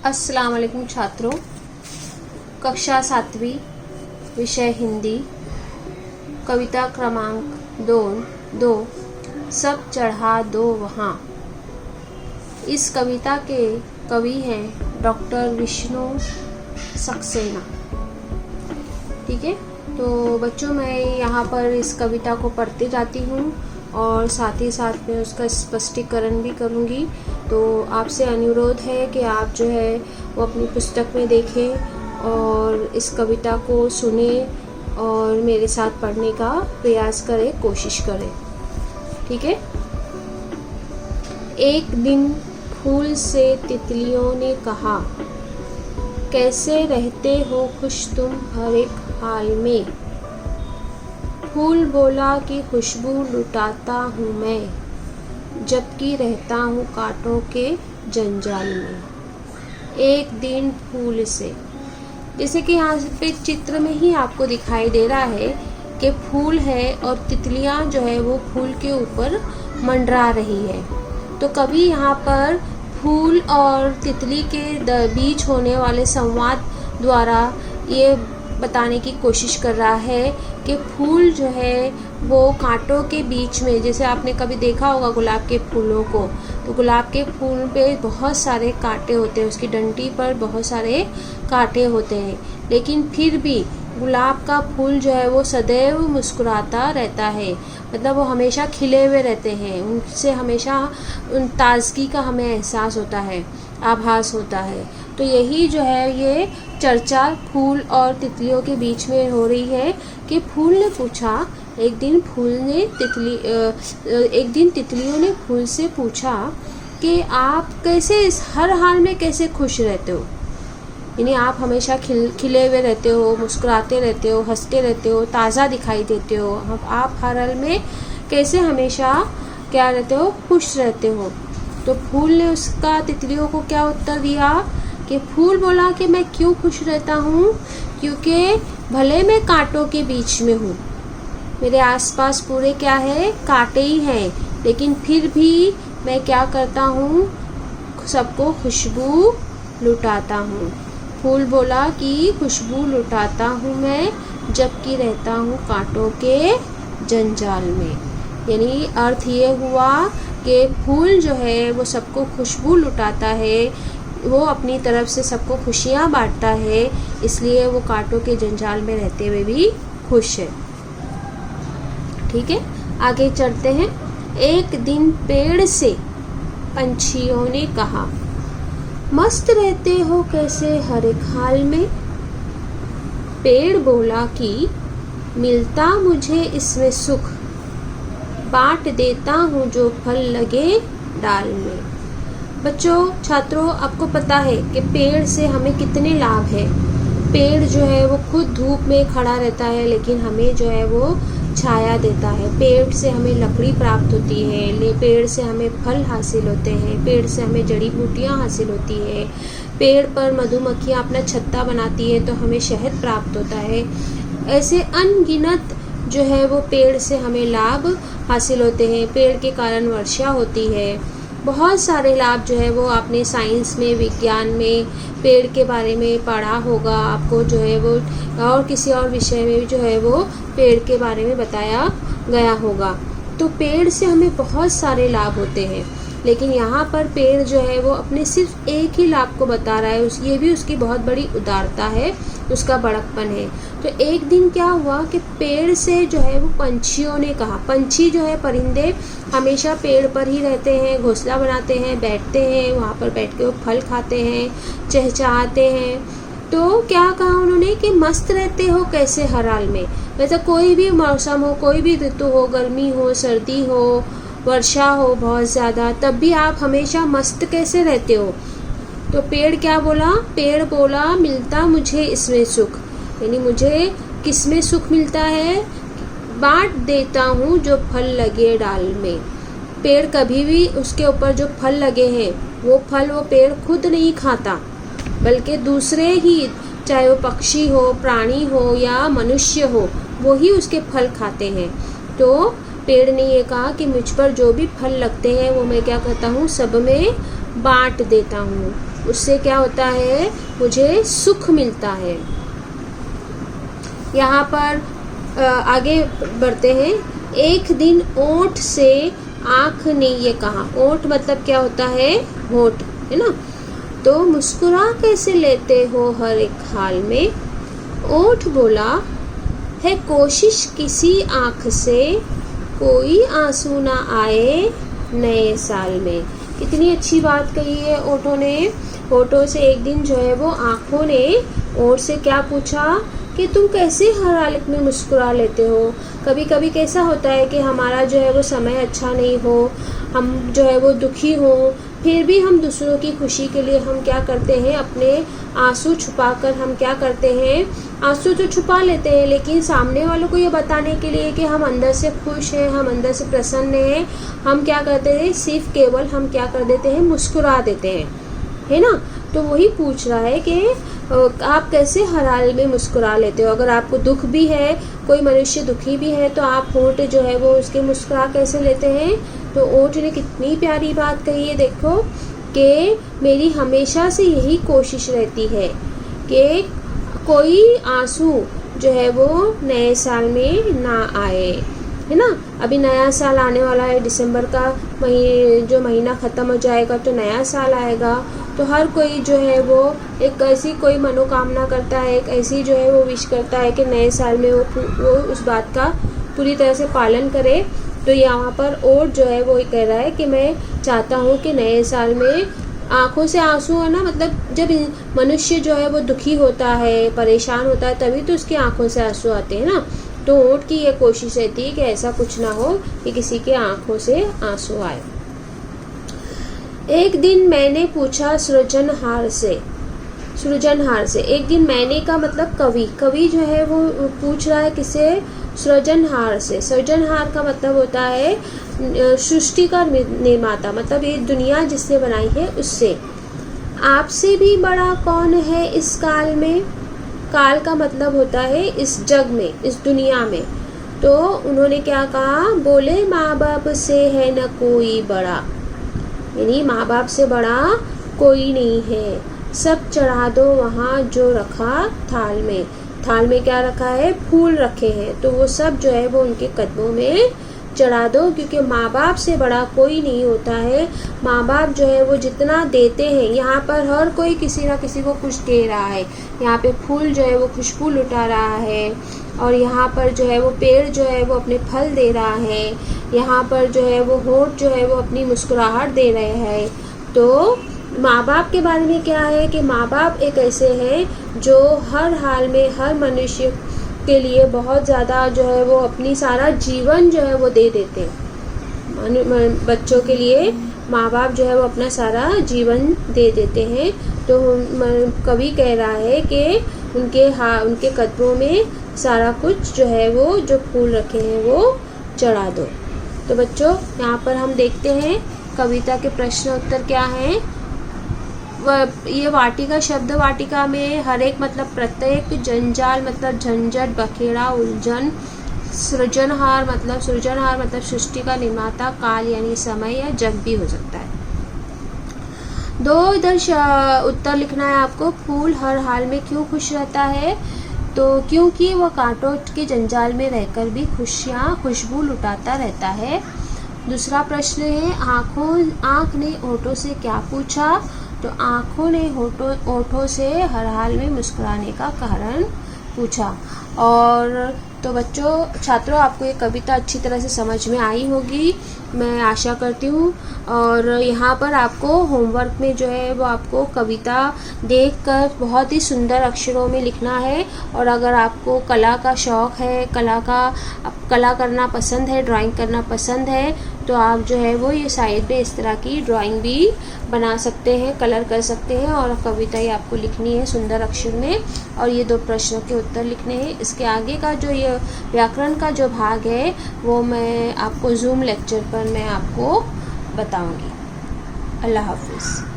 अस्सलाम वालेकुम छात्रों, कक्षा 7वीं, विषय हिंदी, कविता क्रमांक 2 सब चढ़ा दो वहाँ। इस कविता के कवि हैं डॉक्टर विष्णु सक्सेना। ठीक है, तो बच्चों मैं यहाँ पर इस कविता को पढ़ते जाती हूँ और साथ ही साथ में उसका स्पष्टीकरण भी करूँगी। तो आपसे अनुरोध है कि आप जो है वो अपनी पुस्तक में देखें और इस कविता को सुने और मेरे साथ पढ़ने का प्रयास करें, कोशिश करें। ठीक है। एक दिन फूल से तितलियों ने कहा, कैसे रहते हो खुश तुम हर एक हाल में। फूल बोला कि खुशबू लुटाता हूँ मैं, जबकि रहता हूँ कांटों के जंजाल में। एक दिन फूल से, जैसे कि यहाँ पे चित्र में ही आपको दिखाई दे रहा है कि फूल है और तितलियाँ जो है वो फूल के ऊपर मंडरा रही है। तो कभी यहाँ पर फूल और तितली के बीच होने वाले संवाद द्वारा ये बताने की कोशिश कर रहा है कि फूल जो है वो कांटों के बीच में, जैसे आपने कभी देखा होगा गुलाब के फूलों को, तो गुलाब के फूल पे बहुत सारे कांटे होते हैं, उसकी डंडी पर बहुत सारे कांटे होते हैं, लेकिन फिर भी गुलाब का फूल जो है वो सदैव मुस्कुराता रहता है, मतलब वो हमेशा खिले हुए रहते हैं, उनसे हमेशा उन ताजगी का हमें एहसास होता है, आभास होता है। तो यही जो है ये चर्चा फूल और तितलियों के बीच में हो रही है कि फूल ने पूछा, एक दिन तितलियों ने फूल से पूछा कि आप कैसे इस हर हाल में कैसे खुश रहते हो, यानी आप हमेशा खिले हुए रहते हो, मुस्कुराते रहते हो, हंसते रहते हो, ताज़ा दिखाई देते हो, आप हर हाल में कैसे हमेशा क्या रहते हो, खुश रहते हो। तो फूल ने उसका तितलियों को क्या उत्तर दिया कि फूल बोला कि मैं क्यों खुश रहता हूँ, क्योंकि भले मैं कांटों के बीच में हूँ, मेरे आसपास पूरे क्या है, कांटे ही हैं, लेकिन फिर भी मैं क्या करता हूँ, सबको खुशबू लुटाता हूँ। फूल बोला कि खुशबू लुटाता हूँ मैं, जबकि रहता हूँ कांटों के जंजाल में। यानी अर्थ ये हुआ कि फूल जो है वो सबको खुशबू लुटाता है, वो अपनी तरफ से सबको खुशियाँ बांटता है, इसलिए वो कांटों के जंजाल में रहते हुए भी खुश है। ठीक है, आगे चलते हैं। एक दिन पेड़ से पंछियों ने कहा, मस्त रहते हो कैसे हर एक हाल में। पेड़ बोला कि मिलता मुझे इसमें सुख, बांट देता हूँ जो फल लगे डाल में। बच्चों, छात्रों, आपको पता है कि पेड़ से हमें कितने लाभ है। पेड़ जो है वो खुद धूप में खड़ा रहता है, लेकिन हमें जो है वो छाया देता है। पेड़ से हमें लकड़ी प्राप्त होती है, पेड़ से हमें फल हासिल होते हैं, पेड़ से हमें जड़ी बूटियाँ हासिल होती है, पेड़ पर मधुमक्खियाँ अपना छत्ता बनाती है तो हमें शहद प्राप्त होता है। ऐसे अनगिनत जो है वो पेड़ से हमें लाभ हासिल होते हैं। पेड़ के कारण वर्षा होती है, बहुत सारे लाभ जो है वो आपने साइंस में, विज्ञान में पेड़ के बारे में पढ़ा होगा, आपको जो है वो और किसी और विषय में जो है वो पेड़ के बारे में बताया गया होगा। तो पेड़ से हमें बहुत सारे लाभ होते हैं, लेकिन यहाँ पर पेड़ जो है वो अपने सिर्फ एक ही लाभ को बता रहा है, ये भी उसकी बहुत बड़ी उदारता है, उसका बड़कपन है। तो एक दिन क्या हुआ कि पेड़ से जो है वो पंछियों ने कहा, पंछी जो है परिंदे हमेशा पेड़ पर ही रहते हैं, घोंसला बनाते हैं, बैठते हैं, वहाँ पर बैठ के वो फल खाते हैं, चहचहाते हैं। तो क्या कहा उन्होंने कि मस्त रहते हो कैसे हर हाल में, वैसे कोई भी मौसम हो, कोई भी ऋतु हो, गर्मी हो, सर्दी हो, वर्षा हो बहुत ज़्यादा, तब भी आप हमेशा मस्त कैसे रहते हो। तो पेड़ क्या बोला, पेड़ बोला मिलता मुझे इसमें सुख, यानी मुझे किसमें सुख मिलता है, बांट देता हूँ जो फल लगे डाल में। पेड़ कभी भी उसके ऊपर जो फल लगे हैं वो फल वो पेड़ खुद नहीं खाता, बल्कि दूसरे ही, चाहे वो पक्षी हो, प्राणी हो या मनुष्य हो, वो ही उसके फल खाते हैं। तो पेड़ ने ये कहा कि मुझ पर जो भी फल लगते हैं वो मैं क्या करता हूँ, सब में बांट देता हूँ। उससे क्या होता है, मुझे सुख मिलता है। यहाँ पर आगे बढ़ते हैं। एक दिन ओंठ से आँख ने ये कहा, ओंठ मतलब क्या होता है, होंठ, है ना। तो मुस्कुरा कैसे लेते हो हर एक हाल में, ओंठ बोला है कोशिश किसी आँख से कोई आंसू ना आए नए साल में। कितनी अच्छी बात कही है ओंठों ने। ओंठों से एक दिन जो है वो आँखों ने ओंठ से क्या पूछा कि तुम कैसे हर हालत में मुस्कुरा लेते हो। कभी कभी कैसा होता है कि हमारा जो है वो समय अच्छा नहीं हो, हम जो है वो दुखी हो, फिर भी हम दूसरों की खुशी के लिए हम क्या करते हैं, अपने आंसू छुपाकर हम क्या करते हैं, आंसू तो छुपा लेते हैं, लेकिन सामने वालों को ये बताने के लिए कि हम अंदर से खुश हैं, हम अंदर से प्रसन्न हैं, हम क्या करते हैं, सिर्फ केवल हम क्या कर देते हैं, मुस्कुरा देते हैं, है ना। तो वही पूछ रहा है कि आप कैसे हर हाल में मुस्कुरा लेते हो। अगर आपको दुख भी है, कोई मनुष्य दुखी भी है, तो आप होंठ जो है वो उसके मुस्कुरा कैसे लेते हैं। तो ओंठ ने कितनी प्यारी बात कही है, देखो कि मेरी हमेशा से यही कोशिश रहती है कि कोई आंसू जो है वो नए साल में ना आए, है ना। अभी नया साल आने वाला है, दिसंबर का जो महीना ख़त्म हो जाएगा तो नया साल आएगा। तो हर कोई जो है वो एक ऐसी कोई मनोकामना करता है, एक ऐसी जो है वो विश करता है कि नए साल में वो उस बात का पूरी तरह से पालन करे। तो यहाँ पर ओंठ जो है वो कह रहा है कि मैं चाहता हूँ कि नए साल में आँखों से आंसू है ना, मतलब जब मनुष्य जो है वो दुखी होता है, परेशान होता है, तभी तो उसकी आँखों से आंसू आते हैं ना। तो ओंठ की ये कोशिश रहती है कि ऐसा कुछ ना हो कि किसी के आँखों से आंसू आए। एक दिन मैंने पूछा सृजनहार से, सृजनहार से, एक दिन मैंने का मतलब कवि, कवि जो है वो पूछ रहा है किसे, सृजनहार से। सृजनहार का मतलब होता है सृष्टि का निर्माता, मतलब ये दुनिया जिसने बनाई है उससे। आपसे भी बड़ा कौन है इस काल में, काल का मतलब होता है इस जग में, इस दुनिया में। तो उन्होंने क्या कहा, बोले माँ बाप से है न कोई बड़ा, यानी माँ बाप से बड़ा कोई नहीं है। सब चढ़ा दो वहाँ जो रखा थाल में, थाल में क्या रखा है, फूल रखे हैं, तो वो सब जो है वो उनके कदमों में चढ़ा दो, क्योंकि माँ बाप से बड़ा कोई नहीं होता है। माँ बाप जो है वो जितना देते हैं, यहाँ पर हर कोई किसी ना किसी को कुछ दे रहा है। यहाँ पे फूल जो है वो खुशबू लुटा रहा है, और यहाँ पर जो है वो पेड़ जो है वो अपने फल दे रहा है, यहाँ पर जो है वो होंठ जो है वो अपनी मुस्कुराहट दे रहे हैं। तो माँ बाप के बारे में क्या है कि माँ बाप एक ऐसे हैं जो हर हाल में हर मनुष्य के लिए बहुत ज़्यादा जो है वो अपनी सारा जीवन जो है वो दे देते हैं। बच्चों के लिए माँ बाप जो है वो अपना सारा जीवन दे देते हैं। तो कवि कह रहा है कि उनके कदमों में सारा कुछ जो है वो जो फूल रखे हैं वो चढ़ा दो। तो बच्चों यहाँ पर हम देखते हैं कविता के प्रश्न उत्तर क्या हैं। ये वाटिका शब्द वाटिका में हर एक मतलब प्रत्येक, जंजाल मतलब झंझट, बखेड़ा, उलझन, सृजनहार मतलब सृष्टि का निर्माता, काल यानी समय या जग भी हो सकता है। दो इधर उत्तर लिखना है आपको। फूल हर हाल में क्यों खुश रहता है, तो क्योंकि वह कांटों के जंजाल में रहकर भी खुशबू लुटाता रहता है। दूसरा प्रश्न है आँख ने होठों से क्या पूछा, तो आँखों ने होठों से हर हाल में मुस्कुराने का कारण पूछा। और तो बच्चों, छात्रों, आपको ये कविता अच्छी तरह से समझ में आई होगी, मैं आशा करती हूँ। और यहाँ पर आपको होमवर्क में जो है वो आपको कविता देखकर बहुत ही सुंदर अक्षरों में लिखना है। और अगर आपको कला का शौक़ है, कला करना पसंद है, ड्राइंग करना पसंद है, तो आप जो है वो ये साइड पे इस तरह की ड्राइंग भी बना सकते हैं, कलर कर सकते हैं। और कविता ही आपको लिखनी है सुंदर अक्षर में, और ये 2 प्रश्नों के उत्तर लिखने हैं। इसके आगे का जो ये व्याकरण का जो भाग है वो मैं आपको जूम लेक्चर पर मैं आपको बताऊंगी। अल्लाह हाफिज़।